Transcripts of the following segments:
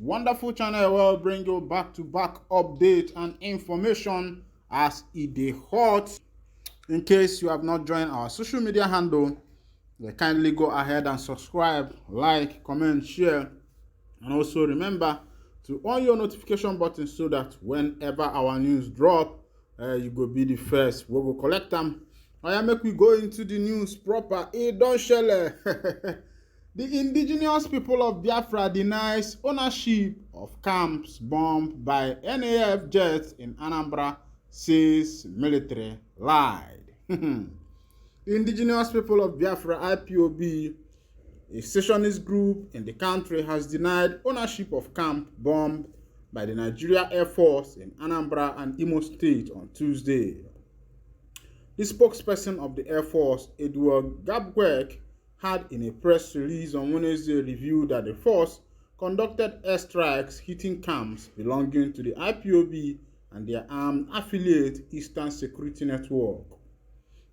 wonderful channel where we bring you back-to-back update and information as it dey hot. In case you have not joined our social media handle, kindly go ahead and subscribe, like, comment, share, and also remember to on your notification button so that whenever our news drop, you go be the first. We will collect them. Make we go into the news proper. Don shele. The indigenous people of Biafra denies ownership of camps bombed by NAF jets in Anambra, says military lied. The indigenous people of Biafra, IPOB, a secessionist group in the country, has denied ownership of camp bombed by the Nigeria Air Force in Anambra and Imo State on Tuesday. The spokesperson of the Air Force, Edward Gabwek, had in a press release on Wednesday revealed that the force conducted airstrikes hitting camps belonging to the IPOB and their armed affiliate Eastern Security Network.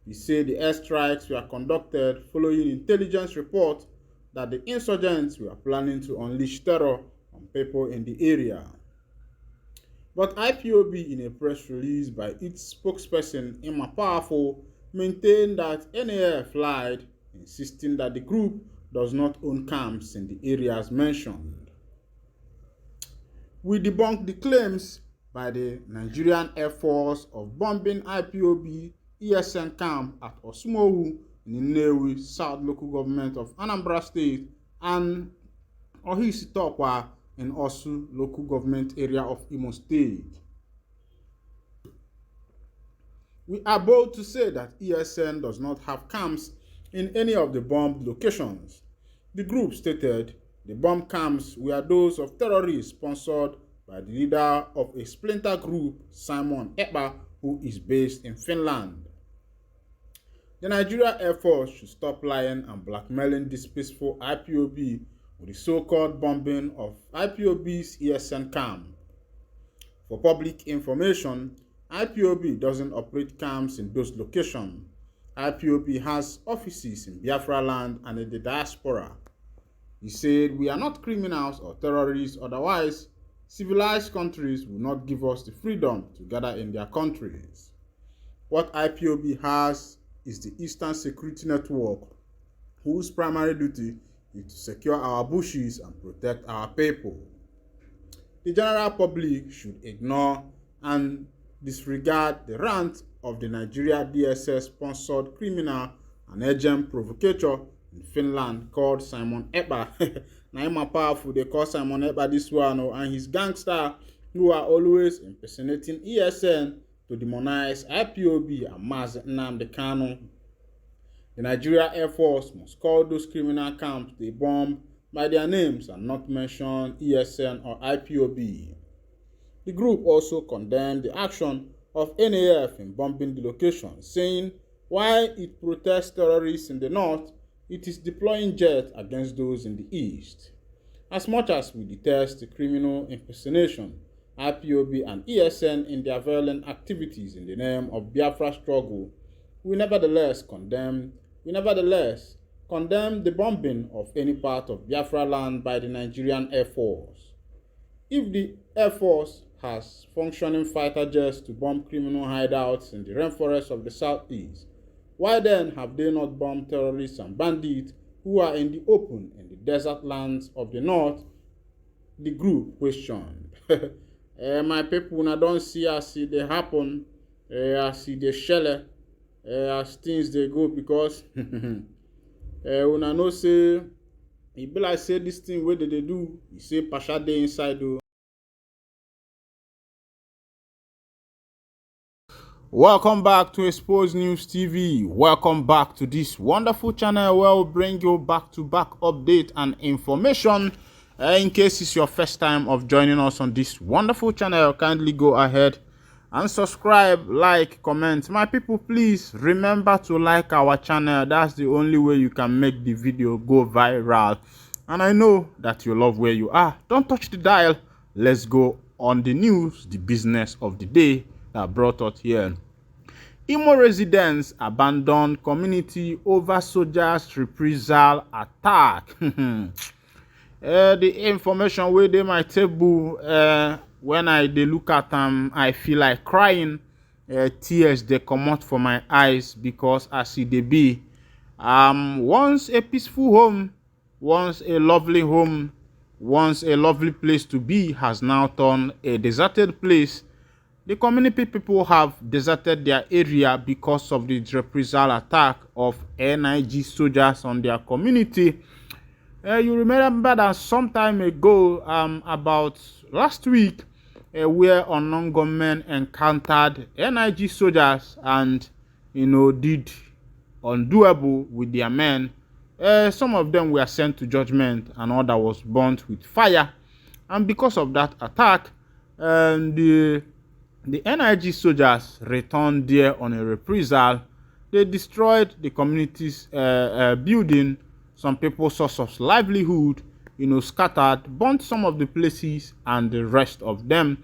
He said the airstrikes were conducted following intelligence reports that the insurgents were planning to unleash terror on people in the area. But IPOB, in a press release by its spokesperson Emma Powerful, maintained that NAF lied, insisting that the group does not own camps in the areas mentioned. We debunked the claims by the Nigerian Air Force of bombing IPOB ESN camp at Osumohu in Nnewi, South Local Government of Anambra State, and Ohisitokwa in Osu Local Government Area of Imo State. We are bold to say that ESN does not have camps in any of the bombed locations. The group stated the bomb camps were those of terrorists sponsored by the leader of a splinter group, Simon Ekpa, who is based in Finland. The Nigeria Air Force should stop lying and blackmailing this peaceful IPOB with the so-called bombing of IPOB's ESN camp. For public information, IPOB doesn't operate camps in those locations. IPOB has offices in Biafra land and in the diaspora. He said, "We are not criminals or terrorists, otherwise civilized countries will not give us the freedom to gather in their countries. What IPOB has is the Eastern Security Network, whose primary duty is to secure our bushes and protect our people. The general public should ignore and disregard the rant of the Nigeria DSS-sponsored criminal and agent provocateur in Finland called Simon Ekpa." Now, Emma Powerful, they call Simon Ekpa this one, and his gangster who are always impersonating ESN to demonize IPOB and Mazi Nnamdi Kanu. The Nigeria Air Force must call those criminal camps they bomb by their names and not mention ESN or IPOB. The group also condemned the action of NAF in bombing the location, saying while it protests terrorists in the north, it is deploying jets against those in the east. As much as we detest the criminal impersonation, IPOB and ESN in their violent activities in the name of Biafra struggle, we nevertheless condemn the bombing of any part of Biafra land by the Nigerian Air Force. If the Air Force has functioning fighter jets to bomb criminal hideouts in the rainforests of the southeast, why then have they not bombed terrorists and bandits who are in the open in the desert lands of the north? The group questioned. My people, now don't see as it they happen, as it they shell, as things they go, because when I know say, it be like say this thing where they do, you say Pasha dey inside though. Welcome back to Expose News TV. Welcome back to this wonderful channel where we bring you back-to-back update and information. In case it's your first time of joining us on this wonderful channel, kindly go ahead and subscribe, like, comment. My people, please remember to like our channel. That's the only way you can make the video go viral. And I know that you love where you are. Don't touch the dial. Let's go on the news, the business of the day that brought us here. Imo residents abandon community over soldiers' reprisal attack. The information wey dey my table, when I dey look at am, I feel like crying. Tears dey comot for my eyes because as e dey be, once a peaceful home, once a lovely home, once a lovely place to be has now turned a deserted place. The community people have deserted their area because of the reprisal attack of NIG soldiers on their community. You remember that some time ago, about last week, where unknown gunmen encountered NIG soldiers and, did undoable with their men. Some of them were sent to judgment and others was burnt with fire. And because of that attack, the NIG soldiers returned there on a reprisal. They destroyed the community's building, some people's source of livelihood, scattered, burnt some of the places and the rest of them,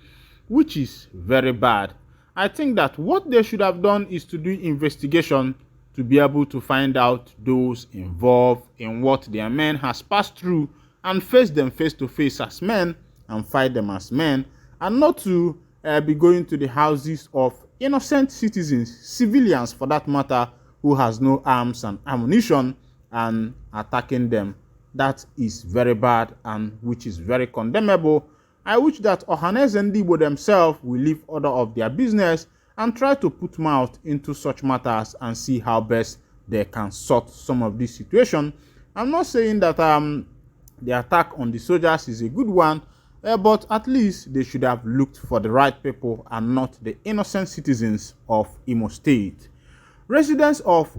which is very bad. I think that what they should have done is to do investigation to be able to find out those involved in what their men has passed through and face them face to face as men and fight them as men, and not to be going to the houses of innocent citizens, civilians for that matter, who has no arms and ammunition and attacking them. That is very bad and which is very condemnable. I wish that Ohaneze Ndigbo themselves will leave order of their business and try to put mouth into such matters and see how best they can sort some of this situation. I'm not saying that the attack on the soldiers is a good one, but at least they should have looked for the right people and not the innocent citizens of Imo State. Residents of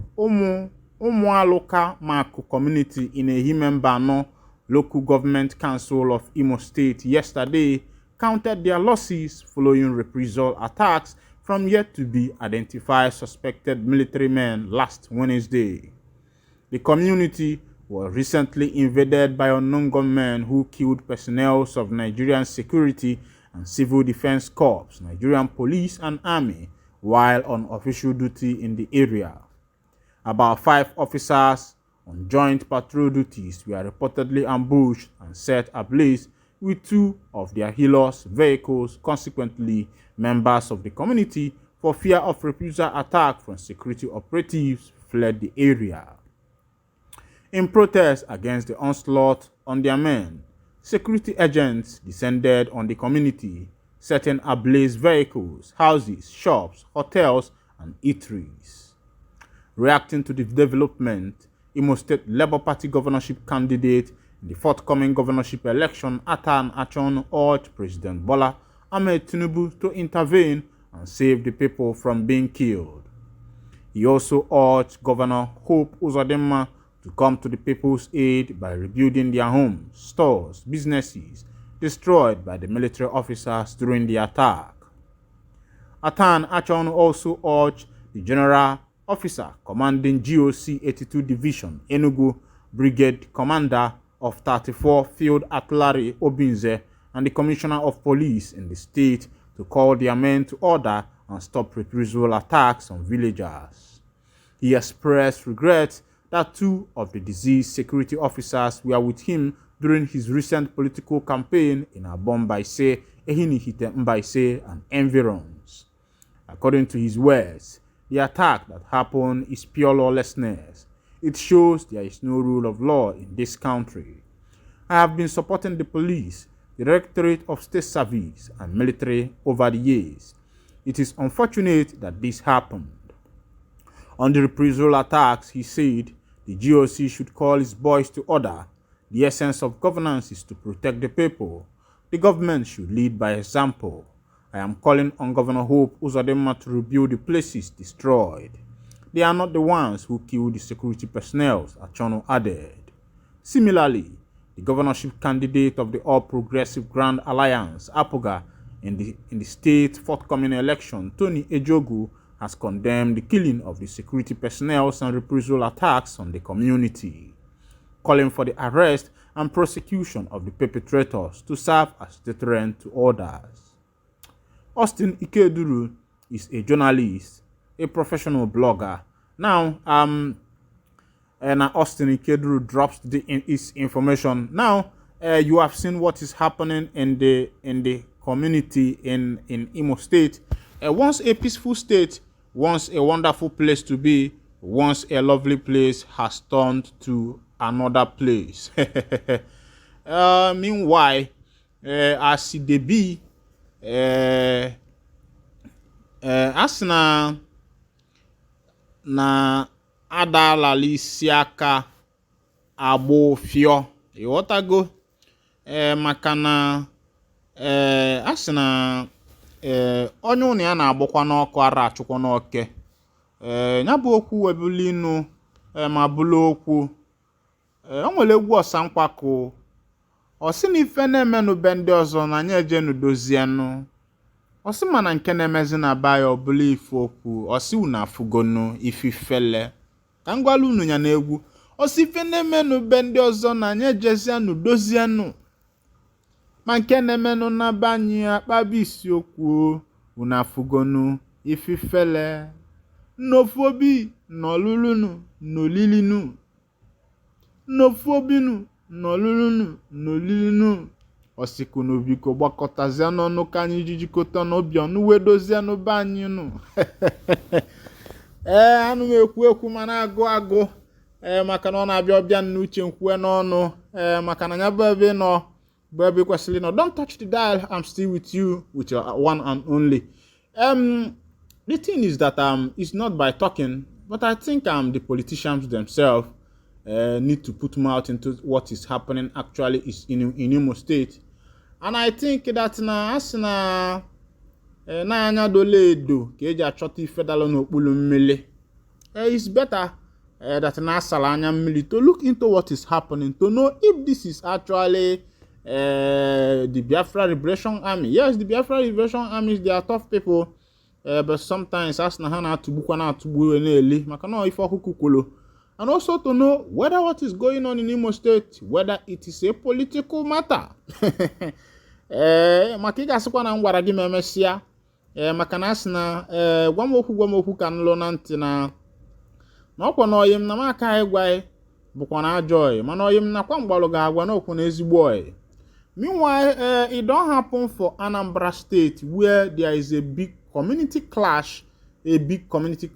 Umualoka Maku community in Ehimembano local government council of Imo State yesterday counted their losses following reprisal attacks from yet to be identified suspected military men last Wednesday. The community was recently invaded by unknown gunmen who killed personnel of Nigerian Security and Civil Defense Corps, Nigerian Police and Army, while on official duty in the area. About 5 officers on joint patrol duties were reportedly ambushed and set ablaze with 2 of their healers' vehicles. Consequently, members of the community, for fear of reprisal attack from security operatives, fled the area. In protest against the onslaught on their men, security agents descended on the community, setting ablaze vehicles, houses, shops, hotels, and eateries. Reacting to the development, Imo State Labour Party governorship candidate in the forthcoming governorship election, Atan Achon, urged President Bola Ahmed Tinubu to intervene and save the people from being killed. He also urged Governor Hope Uzodinma to come to the people's aid by rebuilding their homes, stores, businesses destroyed by the military officers during the attack. Atan Achon also urged the General Officer commanding GOC 82 Division, Enugu Brigade Commander of 34 Field Artillery Obinze and the Commissioner of Police in the state to call their men to order and stop reprisal attacks on villagers. He expressed regret that 2 of the deceased security officers were with him during his recent political campaign in Abombaise, Ehinihite Mbaise, and environs. According to his words, the attack that happened is pure lawlessness. It shows there is no rule of law in this country. I have been supporting the police, the Directorate of State Service, and military over the years. It is unfortunate that this happened. On the reprisal attacks, he said the GOC should call its boys to order. The essence of governance is to protect the people. The government should lead by example. I am calling on Governor Hope Uzodinma to rebuild the places destroyed. They are not the ones who killed the security personnel, Achono added. Similarly, the governorship candidate of the All Progressive Grand Alliance, APOGA, in the state's forthcoming election, Tony Ejogu, has condemned the killing of the security personnel and reprisal attacks on the community, calling for the arrest and prosecution of the perpetrators to serve as deterrent to others. Austin Ikeduru is a journalist, a professional blogger. Now, Austin Ikeduru drops his information. Now, You have seen what is happening in the community in Imo State. Once a peaceful state, once a wonderful place to be, once a lovely place has turned to another place. Meanwhile, as it be, as na adalala isi aka agbofio ịghọtago maka na asị na onye ụnụ ya na-agbakwa n'ọkụ ara achụkwa n'oke ya bụ okwu webuli inu ma bụlụ okwu o nwere egwu ọsa nkwakọ ọ sị na ife na-emenụ be ndị ọzọ na anya ejenu dozienụ ọ sị mana nke na-emezi na ba ya ọbụla ife okwu ọ sị unu afụgonu ififele ka m gwala unu ya na egwu ọ sị ife na-emenụ be ndị ọzọ na anya ejezienụ dozienụ ma nke na-emenụ na be anyị akpaba isiokwu unu afụgonu ififele nnofu obi n'ọlụlụnụ n'olilinu nnofu obinu n'ọlụlụnụ n'olilinu ọsịkunu biko gbakọtazie n'ọnụ ka anyị jijikọta n'obi ọnụ wee dozie n'ụba anyị nụ anụ m ekwu mana agụ maka na ọ na-abịa ọbịa n'uche nkwue n'ọnụ maka na ya bụ ebe nọ bụ ebe kwesịrị nọ. Don't touch the dial. I'm still with you with your one and only. The thing is that it's not by talking, but I think the politicians themselves need to put mouth into what is happening actually is in Imo State. And I think that na asina na anya dole edo ka eji achọta ife dalo n'okpuru mmiri. It's better that na asala anya mmiri to look into what is happening, to know if this is actually the Biafra Liberation Army. Yes, the Biafra Liberation Army, they are tough people, but sometimes asina ha na-atụgbukwa na-atụgbu na-eli maka na ife ọkụkụ kwulu. And also to know whether what is going on in Imo State, whether it is a political matter. Maka ị ga-asịkwa na ngwara gị memesịa maka na asị na gwa m okwu ka nlụ na ntị na ọkwa na oyim na maka ịgwa bụkwa na ajọ oyi mana oyim na kwa mgbalụ ga-agwa na okwu na ezigbo oyi. Meanwhile, it don't happen for Anambra State where there is a big community clash, a big community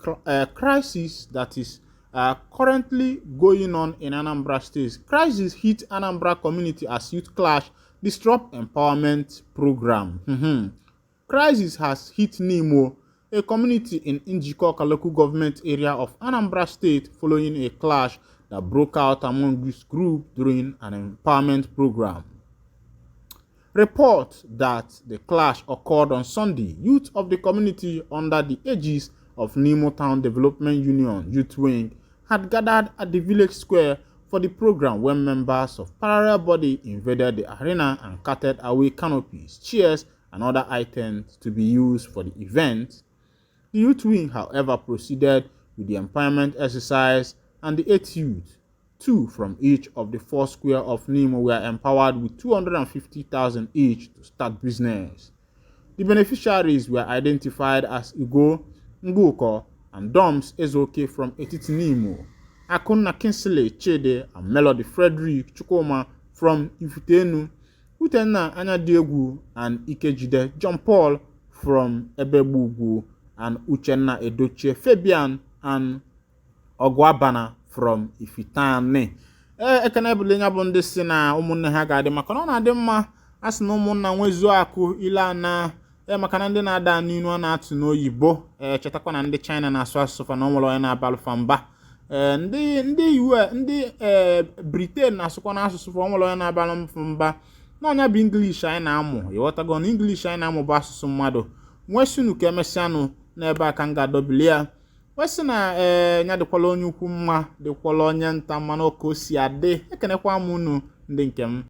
crisis that is currently going on in Anambra State. Crisis hit Anambra community as youth clash disrupt empowerment program. Crisis has hit Nimo, a community in Njikoka local government area of Anambra State following a clash that broke out among this group during an empowerment program. Report that the clash occurred on Sunday. Youth of the community under the aegis of Nimo Town Development Union Youth Wing had gathered at the village square for the program when members of parallel body invaded the arena and carted away canopies, chairs, and other items to be used for the event. The youth wing, however, proceeded with the empowerment exercise, and the 8 youth, 2 from each of the 4 squares of Nimo, were empowered with 250,000 each to start business. The beneficiaries were identified as Igo Nguko and Doms Ezoke from Etiti Nimo, Akuna Kinsley Chede and Melody Frederick Chukoma from Ifutenu, Utenna Anyadiegu and Ikejide John Paul from Ebebugu, and Uchenna Edochie Fabian and Ogwabana from Ifitane. Ekene bụle nya bụ ndị si na ụmụnne ha ga-adị maka na ọ na-adị mma asị na ụmụnna nwezuo akụ ile na maka na ndị na-ada n'inu a na-atụ n'oyibo chetakwa na ndị China na-asụ asụsụ fa na onwere onye na-abalụ fa mba ndị Britain na-asụkwa n'asụsụ fa onwere onye na-abalụ mba na ọnya bụ English anyị na-amụ ịghọtago na English anyị na-amụ bụ asụsụ mmadụ nwesinu ka emesịanụ n'ebe aka m ga-adọbili ya wesị na nya dịkwala onye ukwu mma dịkwala onye nta mmanụ ka o si adị ekenekwa m unu ndị nke m.